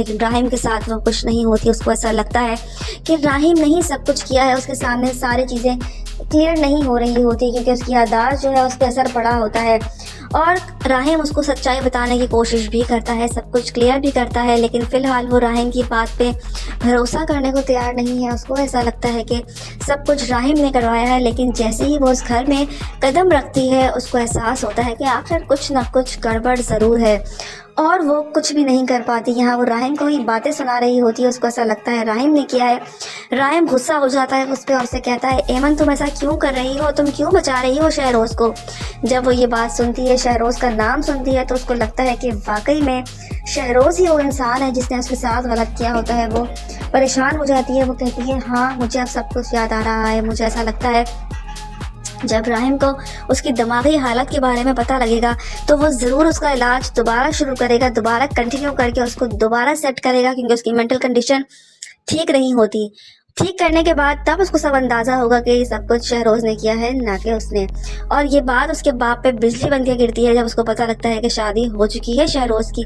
लेकिन राहिम के साथ वो कुछ नहीं होती। उसको ऐसा लगता है कि राहिम ने ही सब कुछ किया है, उसके सामने सारी चीज़ें क्लियर नहीं हो रही होती क्योंकि उसकी याददाश्त जो है उस पर असर पड़ा होता है। और राहिम उसको सच्चाई बताने की कोशिश भी करता है, सब कुछ क्लियर भी करता है, लेकिन फ़िलहाल वो राहिम की बात पे भरोसा करने को तैयार नहीं है। उसको ऐसा लगता है कि सब कुछ राहिम ने करवाया है, लेकिन जैसे ही वो उस घर में कदम रखती है उसको एहसास होता है कि आखिर कुछ ना कुछ गड़बड़ ज़रूर है और वो कुछ भी नहीं कर पाती। यहाँ वो राहिम को ही बातें सुना रही होती है, उसको ऐसा लगता है राहिम ने किया है। राहिम गुस्सा हो जाता है उस पर और उसे कहता है, एमन तुम ऐसा क्यों कर रही हो, तुम क्यों बचा रही हो शहरोज़ को। जब वो ये बात सुनती है, शहरोज़ का नाम सुनती है, तो उसको लगता है कि वाकई में शहरोज़ ही वो इंसान है जिसने उसके साथ गलत किया होता है। वो परेशान हो जाती है, वो कहती है हाँ मुझे अब सब कुछ याद आ रहा है। मुझे ऐसा लगता है जब राहिम को उसकी दिमागी हालत के बारे में पता लगेगा तो वो ज़रूर उसका इलाज दोबारा शुरू करेगा, दोबारा कंटिन्यू करके उसको दोबारा सेट करेगा, क्योंकि उसकी मेंटल कंडीशन ठीक नहीं होती। ठीक करने के बाद तब उसको सब अंदाज़ा होगा कि ये सब कुछ शहरोज़ ने किया है, ना कि उसने। और ये बात उसके बाप पे बिजली बन के गिरती है जब उसको पता लगता है कि शादी हो चुकी है शहरोज़ की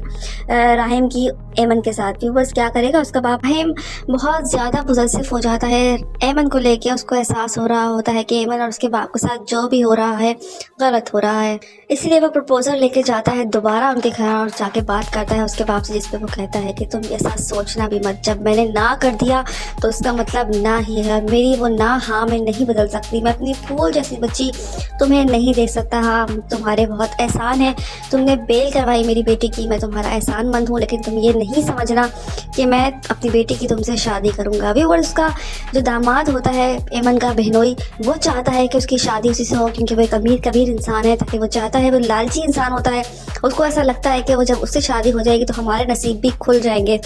राहिम की एमन के साथ। भी बस क्या करेगा उसका बाप। राहिम बहुत ज़्यादा पॉसेसिव हो जाता है एमन को लेके। उसको एहसास हो रहा होता है कि एमन और उसके बाप के साथ जो भी हो रहा है गलत हो रहा है, इसलिए वो प्रपोज़ल लेके जाता है दोबारा उनके घर और जाके बात करता है उसके बाप से, जिस पे वो कहता है कि तुम ऐसा सोचना भी मत, जब मैंने ना कर दिया तो उसका मतलब ना ही है। मेरी वो ना हाँ मैं नहीं बदल सकती। मैं अपनी फूल जैसी बच्ची तुम्हें नहीं देख सकता। हाँ तुम्हारे बहुत एहसान है, तुमने बेल करवाई मेरी बेटी की, मैं तुम्हारा एहसान मंद हूँ, लेकिन तुम ये नहीं समझना कि मैं अपनी बेटी की तुमसे शादी करूँगा। अभी और उसका जो दामाद होता है एमन का बहनोई, वो चाहता है कि उसकी शादी उसी से हो क्योंकि वो एक अमीर कबीर इंसान है, ताकि वो चाहता है, वो लालची इंसान होता है। उसको ऐसा लगता है कि वो जब उससे शादी हो जाएगी तो हमारे नसीब भी खुल जाएंगे,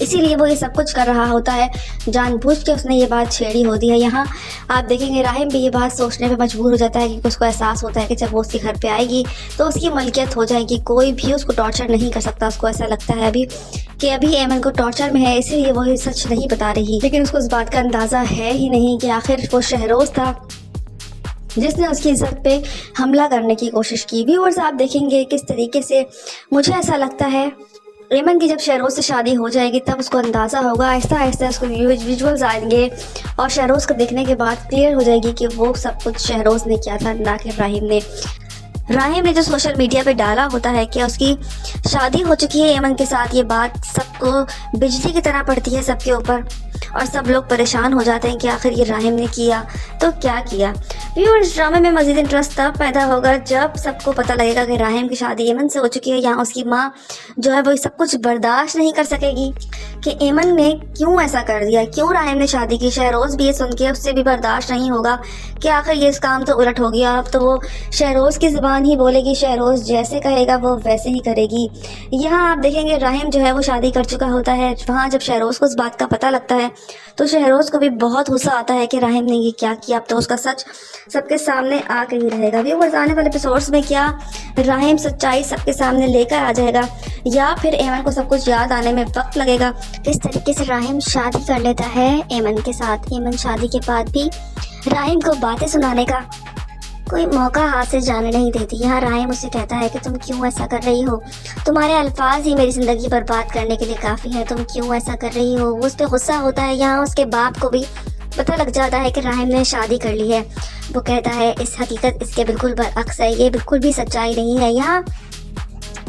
इसीलिए वो ये सब कुछ कर रहा होता है। जानबूझ के उसने ये बात छेड़ी होती है। यहाँ आप देखेंगे राहिम भी ये बात सोचने पे मजबूर हो जाता है क्योंकि उसको एहसास होता है कि जब वो उसके घर पे आएगी तो उसकी मलकियत हो जाएगी, कोई भी उसको टॉर्चर नहीं कर सकता। उसको ऐसा लगता है अभी कि अभी एमन को टॉर्चर में है, इसीलिए वो ये सच नहीं बता रही, लेकिन उसको इस बात का अंदाज़ा है ही नहीं कि आखिर वो शहरोज़ था जिसने उसकी इज्जत पे हमला करने की कोशिश की। व्यूअर्स आप देखेंगे किस तरीके से, मुझे ऐसा लगता है एमन की जब शहरोज़ से शादी हो जाएगी तब उसको अंदाज़ा होगा, आहिस्ता आहिस्ता उसको विजुअल्स आएंगे और शहरोज़ को देखने के बाद क्लियर हो जाएगी कि वो सब कुछ शहरोज़ ने किया था, ना कि राहिम ने। राहिम ने जो सोशल मीडिया पे डाला होता है कि उसकी शादी हो चुकी है एमन के साथ, ये बात सबको बिजली की तरह पड़ती है सबके ऊपर और सब लोग परेशान हो जाते हैं कि आखिर ये राहिम ने किया तो क्या किया। व्यूअर्स ड्रामे में मज़ीद इंटरेस्ट तब पैदा होगा जब सबको पता लगेगा कि राहिम की शादी एमन से हो चुकी है। यहाँ उसकी माँ जो है वो सब कुछ बर्दाश्त नहीं कर सकेगी कि एमन ने क्यों ऐसा कर दिया, क्यों राहिम ने शादी की। शहरोज़ भी ये सुन के उससे भी बर्दाश्त नहीं होगा कि आखिर ये इस काम तो उलट हो गया। अब तो वो शहरोज़ की ज़ुबान ही बोलेगी, शहरोज़ जैसे कहेगा वो वैसे ही करेगी। यहाँ आप देखेंगे राहिम जो है वो शादी कर चुका होता है। वहाँ जब शहरोज़ को इस बात का पता लगता है तो शहरोज़ को भी बहुत गुस्सा आता है कि राहिम ने ये क्या किया। अब तो उसका सच सबके सामने आ के ही रहेगा। व्यूअर्स आने वाले एपिसोड्स में क्या राहिम सच्चाई सबके सामने लेकर आ जाएगा या फिर एमन को सब कुछ याद आने में वक्त लगेगा। किस तरीके से राहिम शादी कर लेता है एमन के साथ, एमन शादी के बाद भी राहिम को बातें सुनाने का कोई मौका हाथ से जाने नहीं देती। यहाँ राहिम उसे कहता है कि तुम क्यों ऐसा कर रही हो, तुम्हारे अल्फाज ही मेरी ज़िंदगी बर्बाद करने के लिए काफ़ी है, तुम क्यों ऐसा कर रही हो। वो उस पर गुस्सा होता है। यहाँ उसके बाप को भी पता लग जाता है कि राहिम ने शादी कर ली है। वो कहता है इस हकीकत इसके बिल्कुल बरअक्स है, ये बिल्कुल भी सच्चाई नहीं है। यहाँ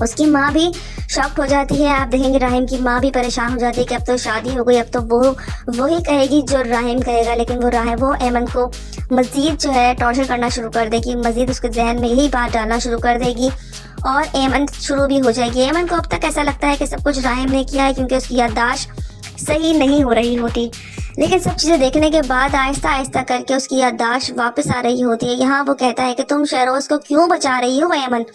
उसकी माँ भी शॉक्ड हो जाती है। आप देखेंगे राहिम की माँ भी परेशान हो जाती है कि अब तो शादी हो गई, अब तो वो ही कहेगी जो राहिम कहेगा, लेकिन वो एमन को मज़ीद जो है टॉर्चर करना शुरू कर देगी, मज़ीद उसके जहन में यही बात डालना शुरू कर देगी और एमन शुरू भी हो जाएगी। एमन को अब तक ऐसा लगता है कि सब कुछ राहिम ने किया है क्योंकि उसकी याददाश्त सही नहीं हो रही होती, लेकिन सब चीज़ें देखने के बाद आहिस्ता आहिस्ता करके उसकी याददाश्त वापस आ रही होती है। यहाँ वो कहता है कि तुम शहरोज़ को क्यों बचा रही हो एमन।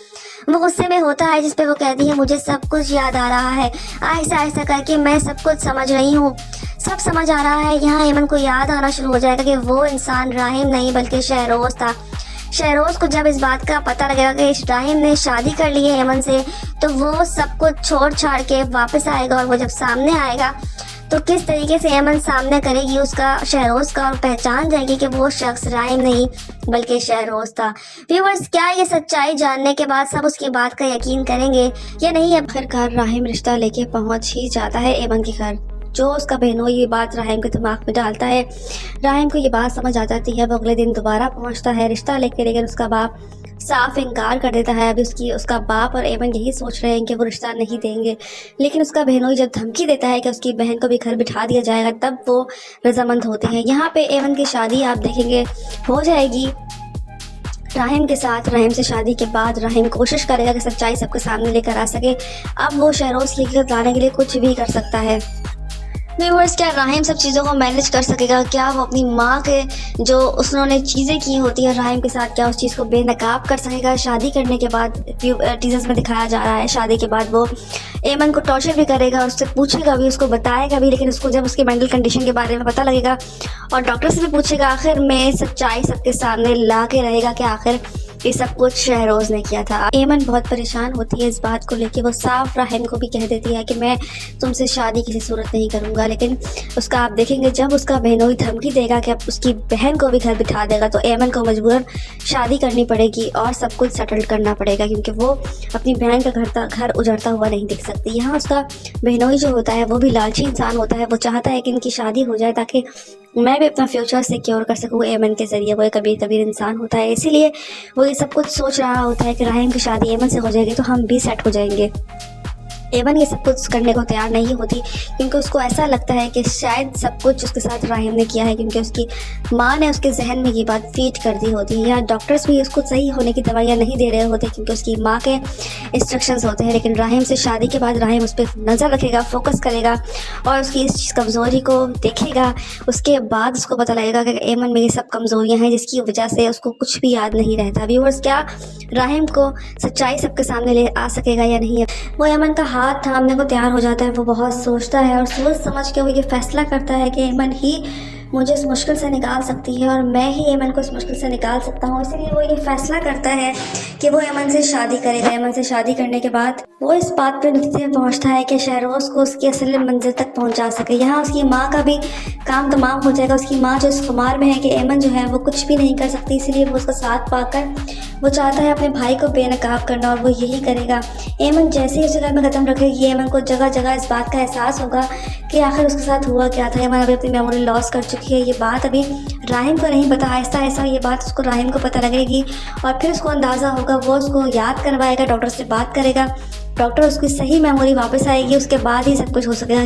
वो गुस्से में होता है जिस पे वो कहती है मुझे सब कुछ याद आ रहा है, आहिस्ता आहिस्ता करके मैं सब कुछ समझ रही हूँ, सब समझ आ रहा है। यहाँ एमन को याद आना शुरू हो जाएगा कि वो इंसान राहिम नहीं बल्कि शहरोज़ था। शहरोज़ को जब इस बात का पता लगेगा कि राहिम ने शादी कर ली है एमन से तो वो सब कुछ छोड़ छाड़ के वापस आएगा और वो जब सामने आएगा तो किस तरीके से एमन सामना करेगी उसका शहरोज़ का और पहचान जाएगी कि वो शख्स राहिम नहीं बल्कि शहरोज़ था। व्यूअर्स, क्या ये सच्चाई जानने के बाद सब उसकी बात का यकीन करेंगे या नहीं? आखिरकार राहिम रिश्ता लेके पहुंच ही जाता है एमन के घर। जो उसका बहनोई ये बात राहिम के दिमाग में डालता है, राहिम को ये बात समझ आ जाती है। वो अगले दिन दोबारा पहुंचता है रिश्ता लेके, लेकिन उसका बाप साफ इनकार कर देता है। अभी उसका बाप और एमन यही सोच रहे हैं कि वो रिश्ता नहीं देंगे, लेकिन उसका बहनोई जब धमकी देता है कि उसकी बहन को भी घर बिठा दिया जाएगा, तब वो रजामंद होते हैं। यहाँ पे एमन की शादी आप देखेंगे हो जाएगी राहिम के साथ। राहिम से शादी के बाद राहिम कोशिश करेगा कि सच्चाई सबके सामने लेकर आ सके। अब वो शहरोज़ लेकर लाने के लिए कुछ भी कर सकता है। व्यूअर्स, क्या राहिम सब चीज़ों को मैनेज कर सकेगा? क्या वो अपनी माँ के जो उन्होंने चीज़ें की होती है राहिम के साथ, क्या उस चीज़ को बेनकाब कर सकेगा? शादी करने के बाद टीजर्स में दिखाया जा रहा है, शादी के बाद वो एमन को टॉर्चर भी करेगा, उससे पूछेगा भी, उसको बताएगा भी, लेकिन उसको जब उसकी मेंटल कंडीशन के बारे में पता लगेगा और डॉक्टर से भी पूछेगा, आखिर में सच्चाई सबके सामने ला के रहेगा कि आखिर ये सब कुछ शहरोज़ ने किया था। एमन बहुत परेशान होती है इस बात को लेके। वो साफ राहिम को भी कह देती है कि मैं तुमसे शादी किसी सूरत नहीं करूँगा, लेकिन उसका आप देखेंगे जब उसका बहनोई धमकी देगा कि अब उसकी बहन को भी घर बिठा देगा, तो एमन को मजबूरन शादी करनी पड़ेगी और सब कुछ सेटल करना पड़ेगा, क्योंकि वो अपनी बहन का घर उजड़ता हुआ नहीं देख सकती। यहाँ उसका बहनोई जो होता है वो भी लालची इंसान होता है। वो चाहता है कि इनकी शादी हो जाए ताकि मैं भी अपना फ्यूचर सिक्योर कर सकूँ एमन के ज़रिए। वो एक कबीर कबीर इंसान होता है, इसीलिए वो ये सब कुछ सोच रहा होता है कि राहिम की शादी एमन से हो जाएगी तो हम भी सेट हो जाएंगे। एमन ये सब कुछ करने को तैयार नहीं होती, क्योंकि उसको ऐसा लगता है कि शायद सब कुछ उसके साथ राहिम ने किया है, क्योंकि उसकी माँ ने उसके जहन में ये बात फीड कर दी होती है, या डॉक्टर्स भी उसको सही होने की दवाइयाँ नहीं दे रहे होते क्योंकि उसकी माँ के इंस्ट्रक्शंस होते हैं। लेकिन राहिम से शादी के बाद राहिम उस पर नज़र रखेगा, फोकस करेगा और उसकी इस कमज़ोरी को देखेगा। उसके बाद उसको पता लगेगा कि एमन में ये सब कमज़ोरियाँ हैं जिसकी वजह से उसको कुछ भी याद नहीं रहता। व्यूअर्स, क्या राहिम को सच्चाई सबके सामने ले आ सकेगा या नहीं? वो एमन का हाथ थामने को तैयार हो जाता है। वो बहुत सोचता है और सोच समझ के वो ये फैसला करता है कि एमन ही मुझे इस मुश्किल से निकाल सकती है और मैं ही एमन को इस मुश्किल से निकाल सकता हूँ। इसलिए वो ये फैसला करता है कि वो एमन से शादी करेगा। एमन से शादी करने के बाद वो इस बात पर नतीजे पहुँचता है कि शहरोज़ को उसकी असल मंजिल तक पहुँचा सके। यहाँ उसकी माँ का भी काम तमाम हो जाएगा। उसकी माँ जो इस खुमार में है कि एमन जो है वो कुछ भी नहीं कर सकती, इसीलिए वो उसका साथ पाकर वो चाहता है अपने भाई को बेनकाब करना और वो यही करेगा। एमन जैसे ही उसे घर में कदम रखेगी, एमन को जगह जगह इस बात का एहसास होगा कि आखिर उसके साथ हुआ क्या था। एमन अभी अपनी मेमोरी लॉस कर चुकी है। ये बात अभी राहिम को नहीं पता, आहिस्ता आहिस्ता ये बात उसको राहिम को पता लगेगी और फिर उसको अंदाज़ा होगा। वो उसको याद करवाएगा, डॉक्टर से बात करेगा, डॉक्टर उसकी सही मेमोरी वापस आएगी, उसके बाद ही सब कुछ हो सकेगा।